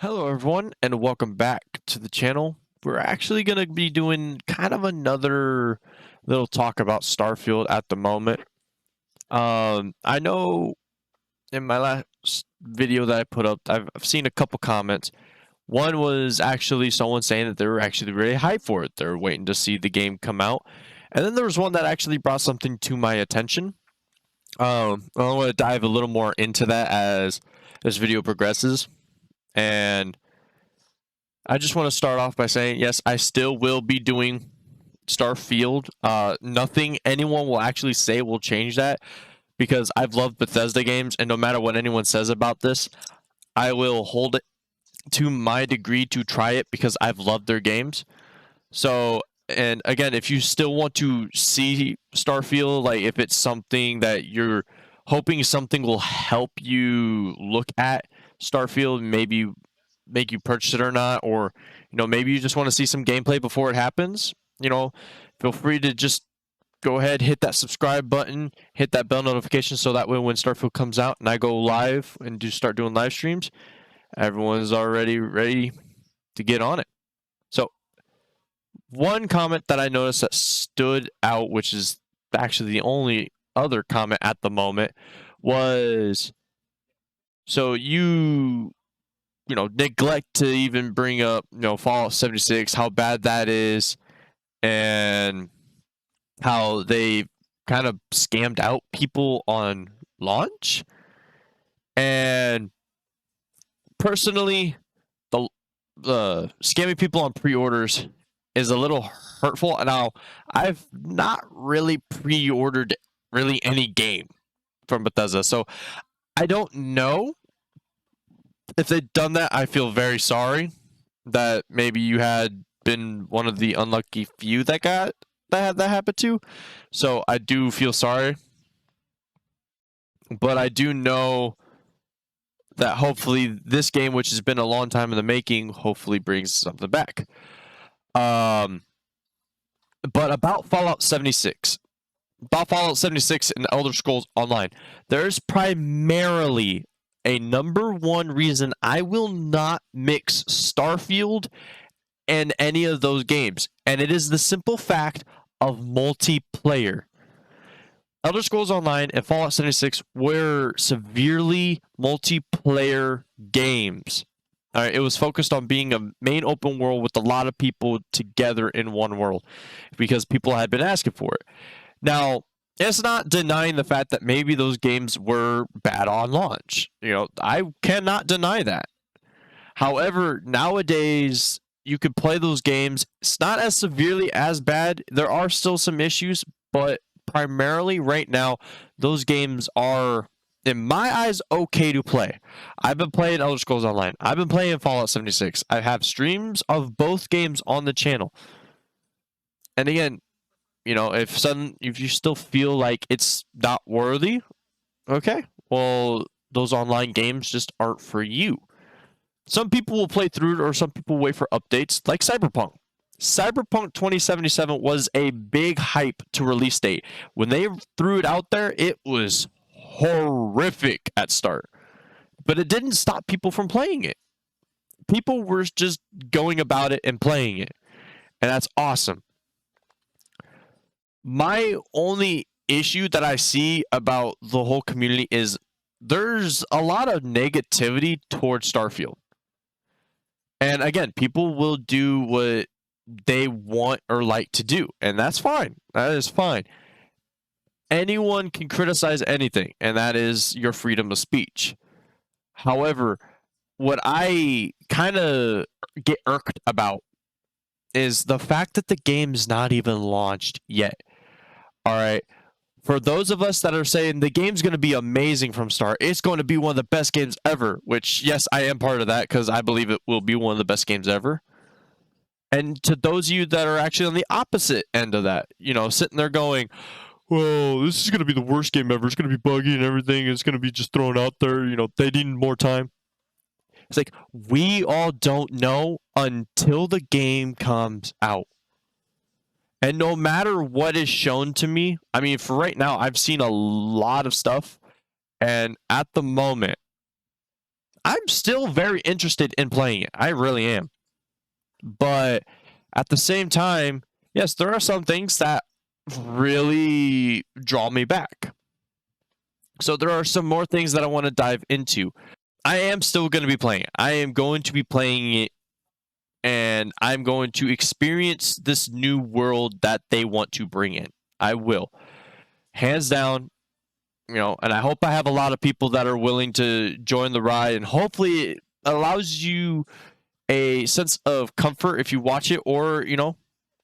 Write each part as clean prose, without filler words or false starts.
Hello everyone and welcome back to the channel. We're actually going to be doing kind of another little talk about Starfield at the moment. I know in my last video that I put up, I've seen a couple comments. One was actually someone saying that they were actually really hyped for it. They're waiting to see the game come out. And then there was one that actually brought something to my attention. I want to dive a little more into that as this video progresses. And I just want to start off by saying, yes, I still will be doing Starfield. Nothing anyone will actually say will change that because I've loved Bethesda games, and no matter what anyone says about this, I will hold it to my degree to try it because I've loved their games. So, and again, if you still want to see Starfield, like if it's something that you're hoping something will help you look at Starfield, maybe make you purchase it or not, or maybe you just want to see some gameplay before it happens, feel free to just go ahead, hit that subscribe button, hit that bell notification, so that way when Starfield comes out and I go live and start doing live streams, everyone's already ready to get on it. So one comment that I noticed that stood out, which is actually the only other comment at the moment, was so you neglect to even bring up, Fallout 76, how bad that is, and how they kind of scammed out people on launch. And personally, the scamming people on pre-orders is a little hurtful. Now, I've not really pre-ordered really any game from Bethesda, so I don't know if they'd done that. I feel very sorry that maybe you had been one of the unlucky few that had that happen to. So I do feel sorry, but I do know that hopefully this game, which has been a long time in the making, hopefully brings something back. But about Fallout 76. About Fallout 76 and Elder Scrolls Online, there's primarily a number one reason I will not mix Starfield and any of those games, and it is the simple fact of multiplayer. Elder Scrolls Online and Fallout 76 were severely multiplayer games. All right, it was focused on being a main open world with a lot of people together in one world because people had been asking for it. Now, it's not denying the fact that maybe those games were bad on launch. I cannot deny that. However, nowadays, you could play those games. It's not as severely as bad. There are still some issues, but primarily right now, those games are, in my eyes, okay to play. I've been playing Elder Scrolls Online. I've been playing Fallout 76. I have streams of both games on the channel. And again, if you still feel like it's not worthy, okay, well, those online games just aren't for you. Some people will play through it, or some people wait for updates, like Cyberpunk. Cyberpunk 2077 was a big hype to release date. When they threw it out there, it was horrific at start. But it didn't stop people from playing it. People were just going about it and playing it. And that's awesome. My only issue that I see about the whole community is there's a lot of negativity towards Starfield. And again, people will do what they want or like to do, and that's fine. That is fine. Anyone can criticize anything, and that is your freedom of speech. However, what I kind of get irked about is the fact that the game's not even launched yet. All right. For those of us that are saying the game's going to be amazing from start, it's going to be one of the best games ever, which, yes, I am part of that because I believe it will be one of the best games ever. And to those of you that are actually on the opposite end of that, sitting there going, well, this is going to be the worst game ever. It's going to be buggy and everything. It's going to be just thrown out there. They need more time. It's like, we all don't know until the game comes out. And no matter what is shown to me, I mean, for right now, I've seen a lot of stuff. And at the moment, I'm still very interested in playing it. I really am. But at the same time, yes, there are some things that really draw me back. So there are some more things that I want to dive into. I am still going to be playing it. I am going to be playing it, and I'm going to experience this new world that they want to bring in. I will. Hands down, and I hope I have a lot of people that are willing to join the ride, and hopefully it allows you a sense of comfort if you watch it, or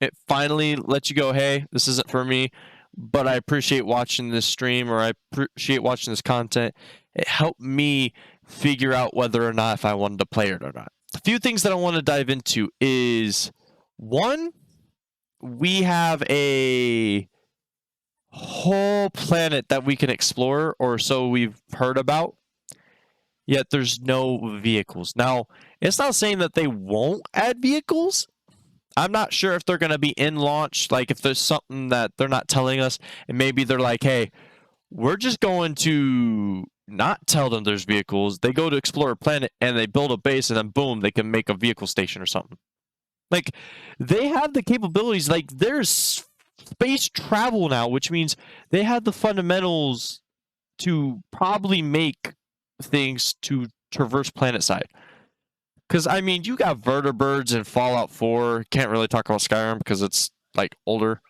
it finally lets you go, hey, this isn't for me, but I appreciate watching this stream, or I appreciate watching this content. It helped me figure out whether or not if I wanted to play it or not. A few things that I want to dive into is, one, we have a whole planet that we can explore, or so we've heard about, yet there's no vehicles. Now, it's not saying that they won't add vehicles. I'm not sure if they're going to be in launch, like if there's something that they're not telling us, and maybe they're like, hey, we're just going to not tell them there's vehicles. They go to explore a planet and they build a base, and then boom, they can make a vehicle station or something. Like, they have the capabilities. Like, there's space travel now, which means they have the fundamentals to probably make things to traverse planet side. Because, I mean, you got vertibirds in Fallout 4. Can't really talk about Skyrim because it's, like, older.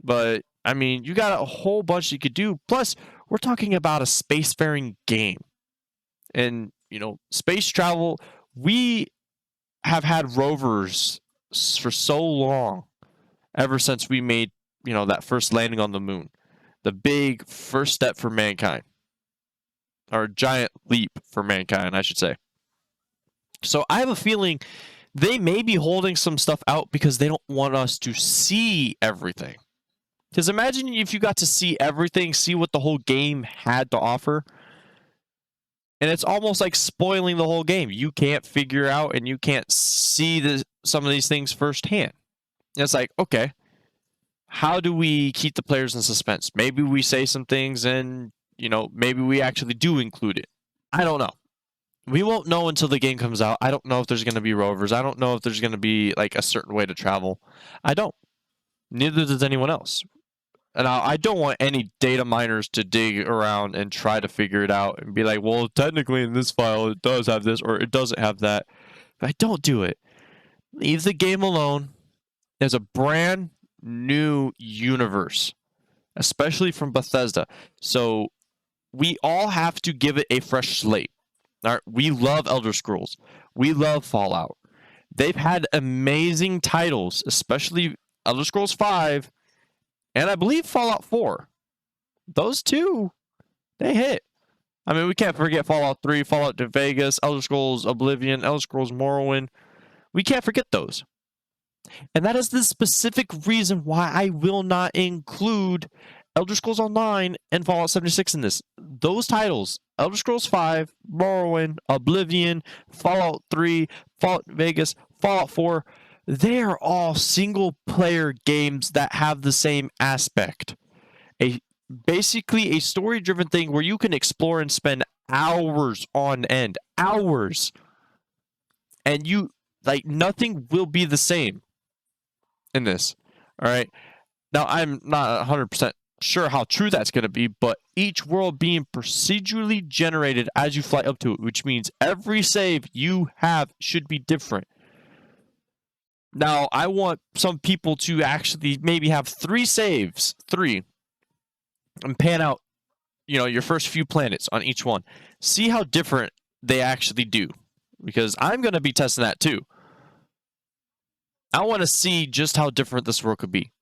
But, I mean, you got a whole bunch you could do. Plus, we're talking about a spacefaring game. And, space travel, we have had rovers for so long, ever since we made, that first landing on the moon. The big first step for mankind. Or giant leap for mankind, I should say. So I have a feeling they may be holding some stuff out because they don't want us to see everything. Because imagine if you got to see everything, see what the whole game had to offer. And it's almost like spoiling the whole game. You can't figure out and you can't see some of these things firsthand. And it's like, okay, how do we keep the players in suspense? Maybe we say some things and, maybe we actually do include it. I don't know. We won't know until the game comes out. I don't know if there's going to be rovers. I don't know if there's going to be like a certain way to travel. I don't. Neither does anyone else. And I don't want any data miners to dig around and try to figure it out and be like, well, technically in this file it does have this or it doesn't have that. But don't do it. Leave the game alone. There's a brand new universe, especially from Bethesda. So we all have to give it a fresh slate. All right, we love Elder Scrolls. We love Fallout. They've had amazing titles, especially Elder Scrolls 5, and I believe Fallout 4. Those two, they hit. I mean, we can't forget Fallout 3, Fallout New Vegas, Elder Scrolls Oblivion, Elder Scrolls Morrowind. We can't forget those. And that is the specific reason why I will not include Elder Scrolls Online and Fallout 76 in this. Those titles, Elder Scrolls 5, Morrowind, Oblivion, Fallout 3, Fallout Vegas, Fallout 4, they are all single-player games that have the same aspect. Basically a story-driven thing where you can explore and spend hours on end. Hours. And nothing will be the same in this. All right? Now, I'm not 100% sure how true that's going to be, but each world being procedurally generated as you fly up to it, which means every save you have should be different. Now, I want some people to actually maybe have 3 saves, and pan out, your first few planets on each one. See how different they actually do, because I'm going to be testing that too. I want to see just how different this world could be.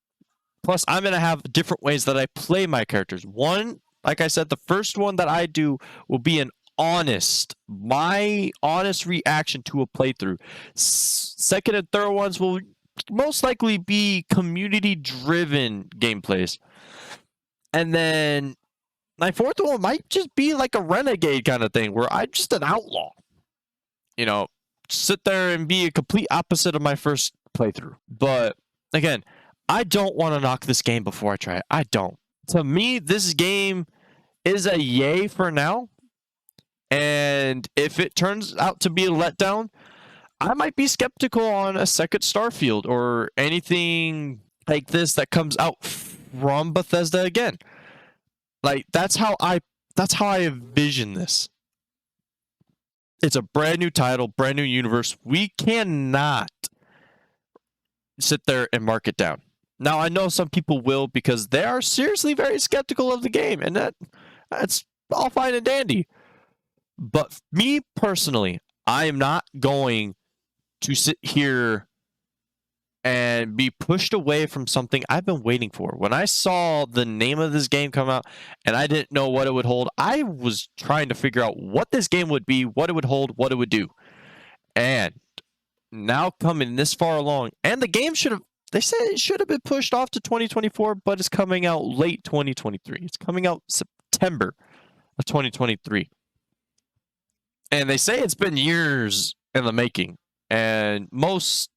Plus, I'm going to have different ways that I play my characters. One, like I said, the first one that I do will be my honest reaction to a playthrough. Second and third ones will most likely be community-driven gameplays. And then my fourth one might just be like a renegade kind of thing, where I'm just an outlaw. Sit there and be a complete opposite of my first playthrough. But, again, I don't want to knock this game before I try it. I don't. To me, this game is a yay for now. And if it turns out to be a letdown, I might be skeptical on a second Starfield or anything like this that comes out from Bethesda again. Like that's how I envision this. It's a brand new title, brand new universe. We cannot sit there and mark it down. Now I know some people will because they are seriously very skeptical of the game, and that's all fine and dandy. But me personally, I am not going to sit here and be pushed away from something I've been waiting for. When I saw the name of this game come out and I didn't know what it would hold, I was trying to figure out what this game would be, what it would hold, what it would do. And now coming this far along, and the game they said it should have been pushed off to 2024, but it's coming out late 2023. It's coming out September of 2023. And they say it's been years in the making. And most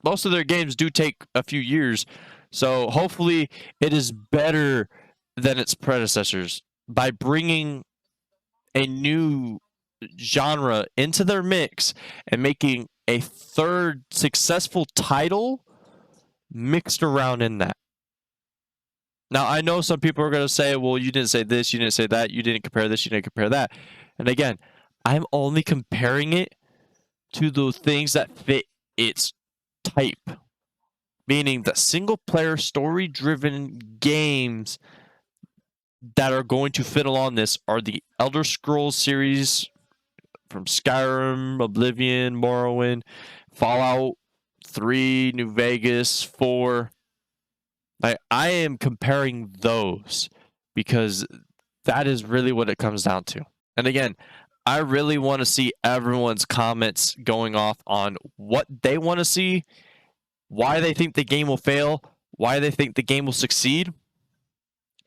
of their games do take a few years. So hopefully it is better than its predecessors by bringing a new genre into their mix and making a third successful title mixed around in that. Now, I know some people are going to say, well, you didn't say this, you didn't say that, you didn't compare this, you didn't compare that. And again, I'm only comparing it to the things that fit its type, meaning the single-player, story-driven games that are going to fit along this are the Elder Scrolls series from Skyrim, Oblivion, Morrowind, Fallout 3, New Vegas, 4. I am comparing those because that is really what it comes down to. And again, I really want to see everyone's comments going off on what they want to see, why they think the game will fail, why they think the game will succeed.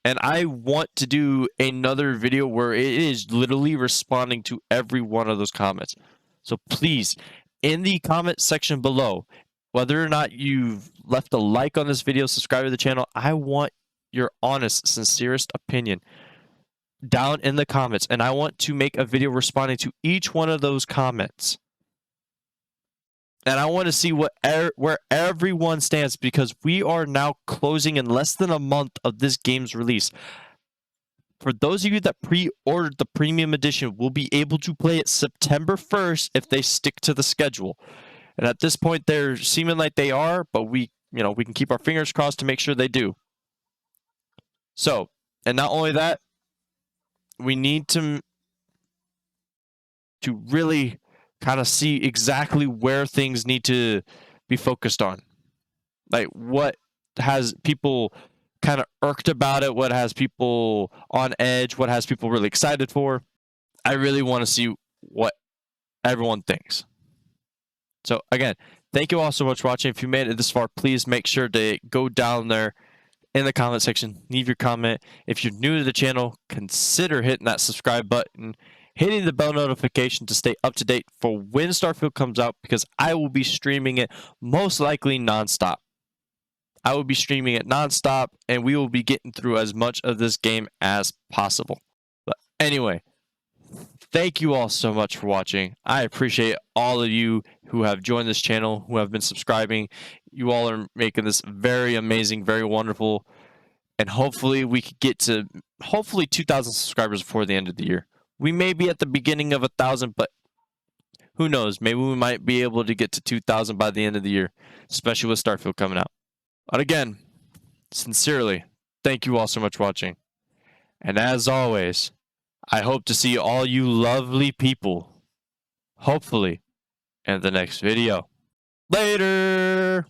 And I want to do another video where it is literally responding to every one of those comments. So please, in the comment section below, whether or not you've left a like on this video, subscribe to the channel, I want your honest, sincerest opinion down in the comments. And I want to make a video responding to each one of those comments. And I want to see where everyone stands, because we are now closing in less than a month of this game's release. For those of you that pre-ordered the premium edition, will be able to play it September 1st if they stick to the schedule. And at this point, they're seeming like they are, but we can keep our fingers crossed to make sure they do. So, and not only that, we need to really kind of see exactly where things need to be focused on. Like what has people kind of irked about it, what has people on edge, what has people really excited for. I really want to see what everyone thinks. So again, thank you all so much for watching. If you made it this far, please make sure to go down there in the comment section, leave your comment. If you're new to the channel, consider hitting that subscribe button, hitting the bell notification to stay up to date for when Starfield comes out, because I will be streaming it most likely nonstop. I will be streaming it nonstop, and we will be getting through as much of this game as possible. But anyway, thank you all so much for watching. I appreciate all of you who have joined this channel, who have been subscribing. You all are making this very amazing, very wonderful. And hopefully we could get to 2,000 subscribers before the end of the year. We may be at the beginning of 1,000, but who knows? Maybe we might be able to get to 2,000 by the end of the year, especially with Starfield coming out. But again, sincerely, thank you all so much for watching. And as always, I hope to see all you lovely people, hopefully, in the next video. Later!